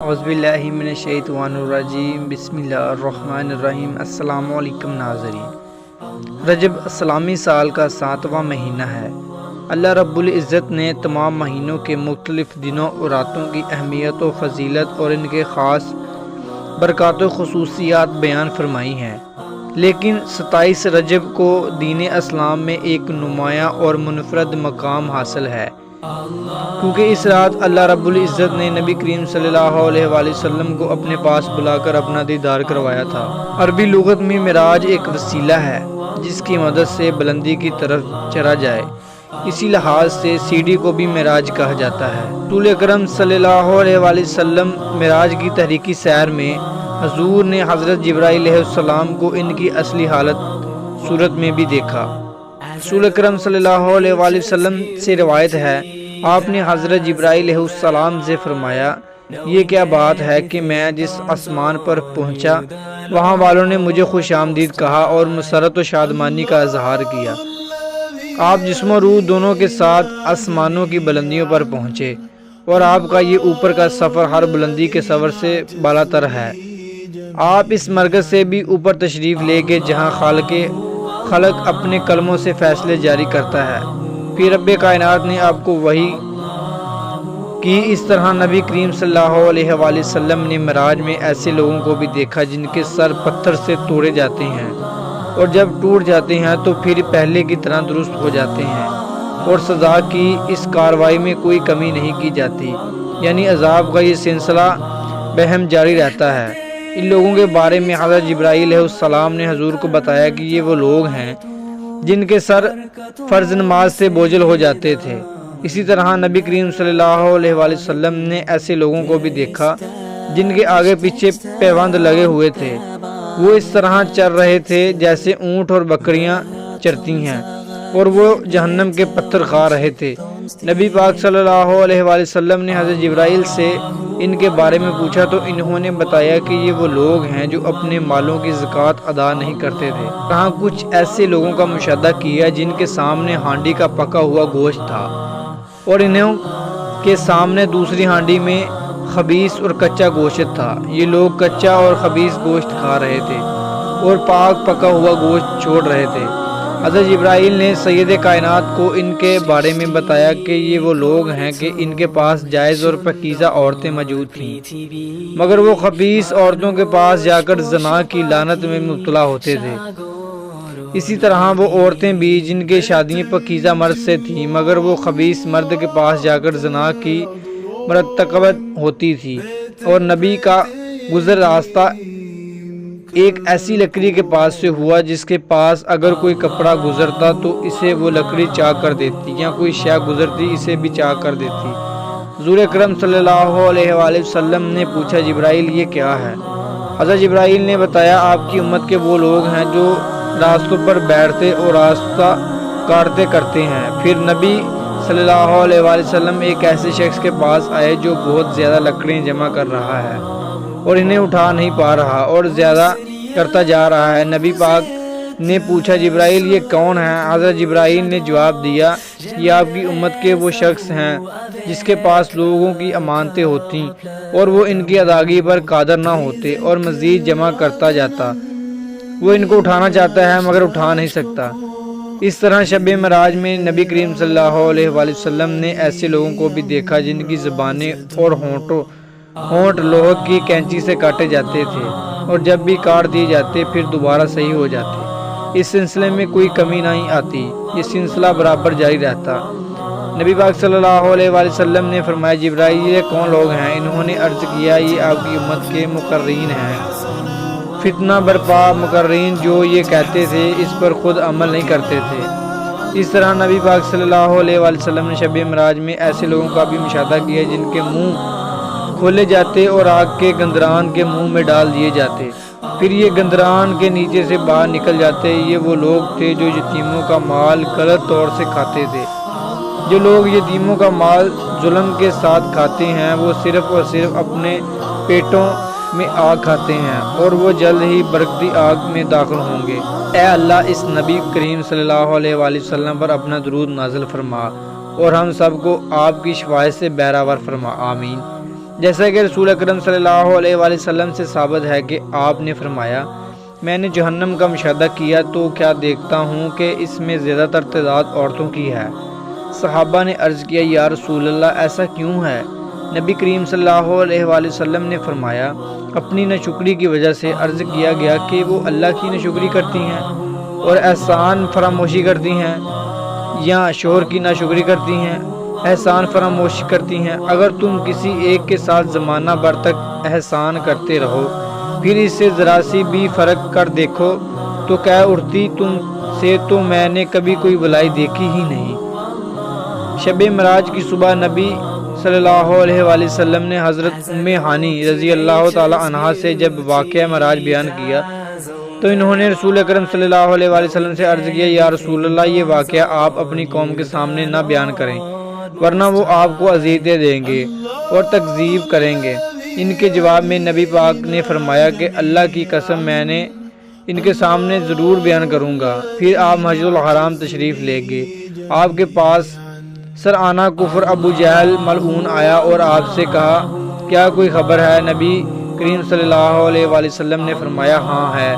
اعوذ باللہ من الشیطان الرجیم، بسم اللہ الرحمن الرحیم۔ السلام علیکم ناظرین۔ رجب اسلامی سال کا 7واں مہینہ ہے۔ اللہ رب العزت نے تمام مہینوں کے مختلف دنوں اور راتوں کی اہمیت و فضیلت اور ان کے خاص برکات و خصوصیات بیان فرمائی ہیں، لیکن 27 رجب کو دین اسلام میں ایک نمایاں اور منفرد مقام حاصل ہے، کیونکہ اس رات اللہ رب العزت نے نبی کریم صلی اللہ علیہ وآلہ وسلم کو اپنے پاس بلا کر اپنا دیدار کروایا تھا۔ عربی لغت میں معراج ایک وسیلہ ہے جس کی مدد سے بلندی کی طرف چڑھا جائے، اسی لحاظ سے سیڑھی کو بھی معراج کہا جاتا ہے۔ رسول اکرم صلی اللہ علیہ وآلہ وسلم معراج کی تحریکی سیر میں حضور نے حضرت جبرائیل علیہ السلام کو ان کی اصلی صورت میں بھی دیکھا۔ رسول اکرم صلی اللہ علیہ وآلہ وسلم سے روایت ہے، آپ نے حضرت جبرائیل علیہ السلام سے فرمایا، یہ کیا بات ہے کہ میں جس آسمان پر پہنچا وہاں والوں نے مجھے خوش آمدید کہا اور مسرت و شادمانی کا اظہار کیا۔ آپ جسم و روح دونوں کے ساتھ آسمانوں کی بلندیوں پر پہنچے، اور آپ کا یہ اوپر کا سفر ہر بلندی کے سفر سے بالا تر ہے۔ آپ اس مرکز سے بھی اوپر تشریف لے گئے جہاں خالق اپنے کلموں سے فیصلے جاری کرتا ہے۔ پھر رب کائنات نے آپ کو وحی کی۔ اس طرح نبی کریم صلی اللہ علیہ وآلہ وسلم نے معراج میں ایسے لوگوں کو بھی دیکھا جن کے سر پتھر سے توڑے جاتے ہیں، اور جب ٹوٹ جاتے ہیں تو پھر پہلے کی طرح درست ہو جاتے ہیں، اور سزا کی اس کارروائی میں کوئی کمی نہیں کی جاتی، یعنی عذاب کا یہ سلسلہ بہم جاری رہتا ہے۔ ان لوگوں کے بارے میں حضرت جبرائیل علیہ السلام نے حضور کو بتایا کہ یہ وہ لوگ ہیں جن کے سر فرض نماز سے بوجھل ہو جاتے تھے۔ اسی طرح نبی کریم صلی اللہ علیہ وآلہ وسلم نے ایسے لوگوں کو بھی دیکھا جن کے آگے پیچھے پیوند لگے ہوئے تھے، وہ اس طرح چر رہے تھے جیسے اونٹ اور بکریاں چرتی ہیں، اور وہ جہنم کے پتھر کھا رہے تھے۔ نبی پاک صلی اللہ علیہ وآلہ وسلم نے حضرت جبرائیل سے ان کے بارے میں پوچھا تو انہوں نے بتایا کہ یہ وہ لوگ ہیں جو اپنے مالوں کی زکوٰۃ ادا نہیں کرتے تھے۔ کہاں کچھ ایسے لوگوں کا مشاہدہ کیا جن کے سامنے ہانڈی کا پکا ہوا گوشت تھا، اور انہوں کے سامنے دوسری ہانڈی میں خبیث اور کچا گوشت تھا۔ یہ لوگ کچا اور خبیث گوشت کھا رہے تھے اور پاک پکا ہوا گوشت چھوڑ رہے تھے۔ حضرت جبرائیل نے سید کائنات کو ان کے بارے میں بتایا کہ یہ وہ لوگ ہیں کہ ان کے پاس جائز اور پاکیزہ عورتیں موجود تھیں، مگر وہ خبیث عورتوں کے پاس جا کر زنا کی لعنت میں مبتلا ہوتے تھے۔ اسی طرح وہ عورتیں بھی جن کی شادیاں پاکیزہ مرد سے تھیں، مگر وہ خبیث مرد کے پاس جا کر زنا کی مرتکب ہوتی تھی۔ اور نبی کا گزر راستہ ایک ایسی لکڑی کے پاس سے ہوا جس کے پاس اگر کوئی کپڑا گزرتا تو اسے وہ لکڑی چاک کر دیتی، یا کوئی شے گزرتی اسے بھی چاک کر دیتی۔ حضور اکرم صلی اللہ علیہ وآلہ وسلم نے پوچھا، جبرائیل یہ کیا ہے؟ حضرت جبرائیل نے بتایا، آپ کی امت کے وہ لوگ ہیں جو راستوں پر بیٹھتے اور راستہ کاٹتے کرتے ہیں۔ پھر نبی صلی اللہ علیہ وآلہ وسلم ایک ایسے شخص کے پاس آئے جو بہت زیادہ لکڑیاں جمع کر رہا ہے اور انہیں اٹھا نہیں پا رہا اور زیادہ کرتا جا رہا ہے۔ نبی پاک نے پوچھا، جبرائیل یہ کون ہے؟ حضرت جبرائیل نے جواب دیا، یہ آپ کی امت کے وہ شخص ہیں جس کے پاس لوگوں کی امانتیں ہوتی اور وہ ان کی ادائیگی پر قادر نہ ہوتے اور مزید جمع کرتا جاتا۔ وہ ان کو اٹھانا چاہتا ہے مگر اٹھا نہیں سکتا۔ اس طرح شب معراج میں نبی کریم صلی اللہ علیہ وآلہ وسلم نے ایسے لوگوں کو بھی دیکھا جن کی زبانیں اور ہونٹ لوہے کی کینچی سے کاٹے جاتے تھے، اور جب بھی کاٹ دیے جاتے پھر دوبارہ صحیح ہو جاتے۔ اس سلسلے میں کوئی کمی نہیں آتی، یہ سلسلہ برابر جاری رہتا۔ نبی پاک صلی اللہ علیہ وآلہ وسلم نے فرمایا، جبرائیل یہ کون لوگ ہیں؟ انہوں نے عرض کیا، یہ آپ کی امت کے مقررین ہیں، فتنہ برپا مقررین جو یہ کہتے تھے اس پر خود عمل نہیں کرتے تھے۔ اس طرح نبی پاک صلی اللہ علیہ وآلہ وسلم نے شب معراج میں ایسے لوگوں کا بھی مشاہدہ کیا جن کے منہ کھولے جاتے اور آگ کے گندران کے منہ میں ڈال دیے جاتے، پھر یہ گندران کے نیچے سے باہر نکل جاتے۔ یہ وہ لوگ تھے جو یتیموں کا مال غلط طور سے کھاتے تھے۔ جو لوگ یتیموں کا مال ظلم کے ساتھ کھاتے ہیں وہ صرف اور صرف اپنے پیٹوں میں آگ کھاتے ہیں، اور وہ جلد ہی برکتی آگ میں داخل ہوں گے۔ اے اللہ، اس نبی کریم صلی اللہ علیہ وآلہ وسلم پر اپنا درود نازل فرما اور ہم سب کو آپ کی شفاعت سے بہرہ ور فرما، آمین۔ جیسا کہ رسول اکرم صلی اللہ علیہ وآلہ وسلم سے ثابت ہے کہ آپ نے فرمایا میں نے جہنم کا مشاہدہ کیا تو کیا دیکھتا ہوں کہ اس میں زیادہ تر تعداد عورتوں کی ہے۔ صحابہ نے عرض کیا یا رسول اللہ ایسا کیوں ہے؟ نبی کریم صلی اللہ علیہ وآلہ وسلم نے فرمایا اپنی ناشکری کی وجہ سے۔ عرض کیا گیا کہ وہ اللہ کی ناشکری کرتی ہیں اور احسان فراموشی کرتی ہیں یا شوہر کی ناشکری کرتی ہیں احسان فراموشی کرتی ہیں؟ اگر تم کسی ایک کے ساتھ زمانہ بھر تک احسان کرتے رہو پھر اس سے ذرا سی بھی فرق کر دیکھو تو کہہ اٹھتی تم سے تو میں نے کبھی کوئی بلائی دیکھی ہی نہیں۔ شب معراج کی صبح نبی صلی اللہ علیہ وآلہ وسلم نے حضرت ام ہانی رضی اللہ تعالی عنہا سے جب واقعہ معراج بیان کیا تو انہوں نے رسول اکرم صلی اللہ علیہ وآلہ وسلم سے عرض کیا یا رسول اللہ یہ واقعہ آپ اپنی قوم کے سامنے نہ بیان کریں ورنہ وہ آپ کو اذیتیں دیں گے اور تکذیب کریں گے۔ ان کے جواب میں نبی پاک نے فرمایا کہ اللہ کی قسم میں نے ان کے سامنے ضرور بیان کروں گا۔ پھر آپ مسجد الحرام تشریف لے گئے۔ آپ کے پاس سرانہ کفر ابو جہل ملعون آیا اور آپ سے کہا کیا کوئی خبر ہے؟ نبی کریم صلی اللہ علیہ وآلہ وسلم نے فرمایا ہاں ہے۔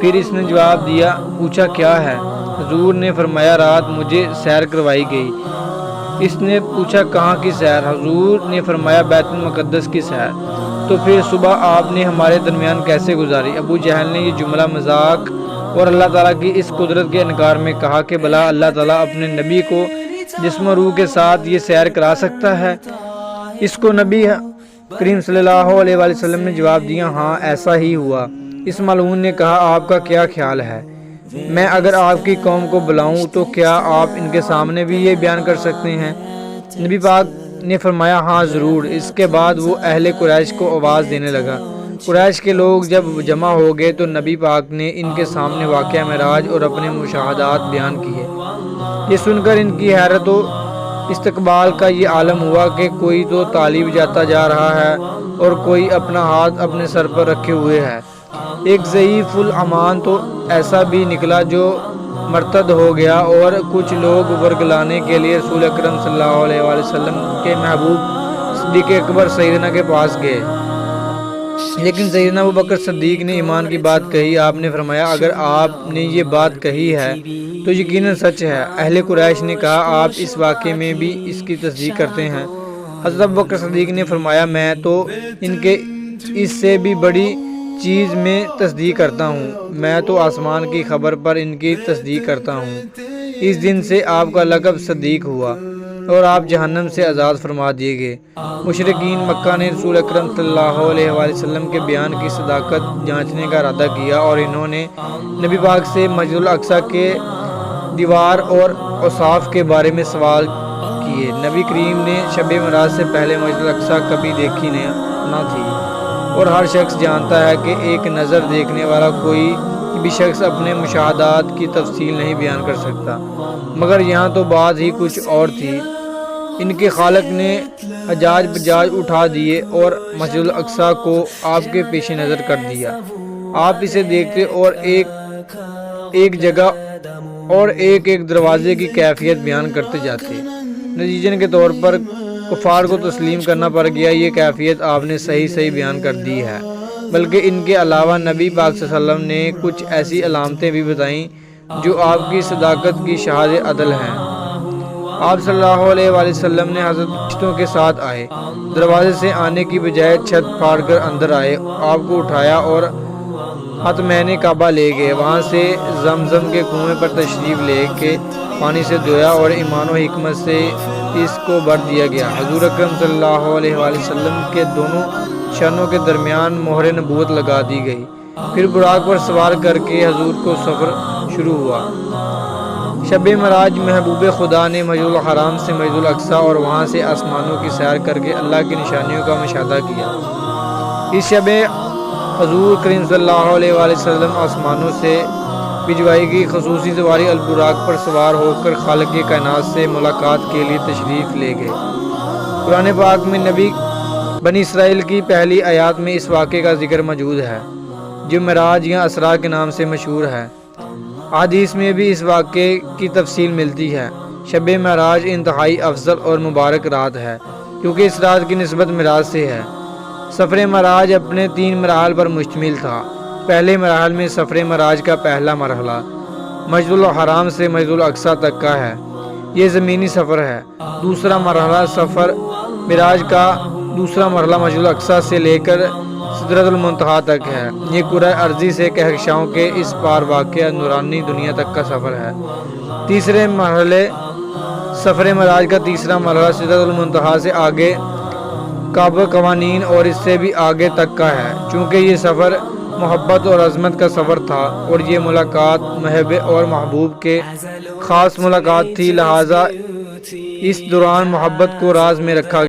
پھر اس نے جواب دیا پوچھا کیا ہے؟ حضور نے فرمایا رات مجھے سیر کروائی گئی۔ اس نے پوچھا کہاں کی سیر؟ حضور نے فرمایا بیت المقدس کی سیر۔ تو پھر صبح آپ نے ہمارے درمیان کیسے گزاری؟ ابو جہل نے یہ جملہ مذاق اور اللہ تعالیٰ کی اس قدرت کے انکار میں کہا کہ بھلا اللہ تعالیٰ اپنے نبی کو جسم و روح کے ساتھ یہ سیر کرا سکتا ہے؟ اس کو نبی کریم صلی اللہ علیہ وآلہ وسلم نے جواب دیا ہاں ایسا ہی ہوا۔ اس ملعون نے کہا آپ کا کیا خیال ہے؟ میں اگر آپ کی قوم کو بلاؤں تو کیا آپ ان کے سامنے بھی یہ بیان کر سکتے ہیں؟ نبی پاک نے فرمایا ہاں ضرور۔ اس کے بعد وہ اہل قریش کو آواز دینے لگا۔ قریش کے لوگ جب جمع ہو گئے تو نبی پاک نے ان کے سامنے واقعہ معراج اور اپنے مشاہدات بیان کیے۔ یہ سن کر ان کی حیرت و استقبال کا یہ عالم ہوا کہ کوئی تو تالی بجاتا جا رہا ہے اور کوئی اپنا ہاتھ اپنے سر پر رکھے ہوئے ہے۔ ایک ضعیف الامان تو ایسا بھی نکلا جو مرتد ہو گیا اور کچھ لوگ ورگلانے کے لیے رسول اکرم صلی اللہ علیہ وآلہ وسلم کے محبوب صدیق اکبر سیدنا کے پاس گئے، لیکن سیدنا ابوبکر صدیق نے ایمان کی بات کہی۔ آپ نے فرمایا اگر آپ نے یہ بات کہی ہے تو یقیناً سچ ہے۔ اہل قریش نے کہا آپ اس واقعے میں بھی اس کی تصدیق کرتے ہیں؟ حضرت ابوبکر صدیق نے فرمایا میں تو ان کے اس سے بھی بڑی چیز میں تصدیق کرتا ہوں، میں تو آسمان کی خبر پر ان کی تصدیق کرتا ہوں۔ اس دن سے آپ کا لقب صدیق ہوا اور آپ جہنم سے آزاد فرما دیے گئے۔ مشرکین مکہ نے رسول اکرم صلی اللہ علیہ وآلہ وسلم کے بیان کی صداقت جانچنے کا ارادہ کیا اور انہوں نے نبی پاک سے مسجد الاقصی کے دیوار اور اوصاف کے بارے میں سوال کیے۔ نبی کریم نے شب معراج سے پہلے مسجد الاقصی کبھی دیکھی نہ تھی اور ہر شخص جانتا ہے کہ ایک نظر دیکھنے والا کوئی بھی شخص اپنے مشاہدات کی تفصیل نہیں بیان کر سکتا، مگر یہاں تو بات ہی کچھ اور تھی۔ ان کے خالق نے حجاج بجاج اٹھا دیے اور مسجد الاقصی کو آپ کے پیش نظر کر دیا۔ آپ اسے دیکھتے اور ایک جگہ اور ایک دروازے کی کیفیت بیان کرتے جاتے۔ نتیجن کے طور پر کفار کو تسلیم کرنا پڑ گیا۔ یہ کیفیت آپ نے صحیح بیان کر دی ہے، بلکہ ان کے علاوہ نبی پاک صلی اللہ علیہ وسلم نے کچھ ایسی علامتیں بھی بتائیں جو آپ کی صداقت کی شہاد عدل ہیں۔ آپ صلی اللہ علیہ وآلہ وسلم نے حضرت فرشتوں کے ساتھ آئے، دروازے سے آنے کی بجائے چھت پھاڑ کر اندر آئے، آپ کو اٹھایا اور حتمین کعبہ لے گئے، وہاں سے زمزم کے کنویں پر تشریف لے کے پانی سے دھویا اور ایمان و حکمت سے اس کو بھر دیا گیا۔ حضور اکرم صلی اللہ علیہ وآلہ وسلم کے دونوں شانوں کے درمیان مہر نبوت لگا دی گئی۔ پھر براق پر سوار کر کے حضور کو سفر شروع ہوا۔ شب معراج محبوب خدا نے مسجد الحرام سے مسجد الاقصی اور وہاں سے آسمانوں کی سیر کر کے اللہ کی نشانیوں کا مشاہدہ کیا۔ اس شب حضور کریم صلی اللہ علیہ وآلہ وسلم آسمانوں سے بھجوائی گئی خصوصی سواری البراق پر سوار ہو کر خالق کائنات سے ملاقات کے لیے تشریف لے گئے۔ قرآن پاک میں نبی بنی اسرائیل کی پہلی آیات میں اس واقعے کا ذکر موجود ہے جو معراج یا اسراء کے نام سے مشہور ہے۔ حدیث میں بھی اس واقعے کی تفصیل ملتی ہے۔ شب معراج انتہائی افضل اور مبارک رات ہے کیونکہ اس رات کی نسبت معراج سے ہے۔ سفر معراج اپنے 3 مراحل پر مشتمل تھا۔ پہلے مراحل میں سفر معراج کا پہلا مرحلہ مسجد الحرام سے مسجد الاقصی تک کا ہے، یہ زمینی سفر ہے۔ دوسرا مرحلہ سفر معراج کا دوسرا مرحلہ مسجد الاقصی سے لے کر سدرۃ المنتہا تک ہے، یہ کرۂ ارضی سے کہکشاؤں کے اس پار واقع نورانی دنیا تک کا سفر ہے۔ تیسرے مرحلے سفر معراج کا تیسرا مرحلہ سدرۃ المنتہا سے آگے کعبہ قوانین اور اس سے بھی آگے تک کا ہے۔ چونکہ یہ سفر محبت اور عظمت کا سفر تھا اور یہ ملاقات محب اور محبوب کے خاص ملاقات تھی، لہٰذا اس دوران محبت کو راز میں رکھا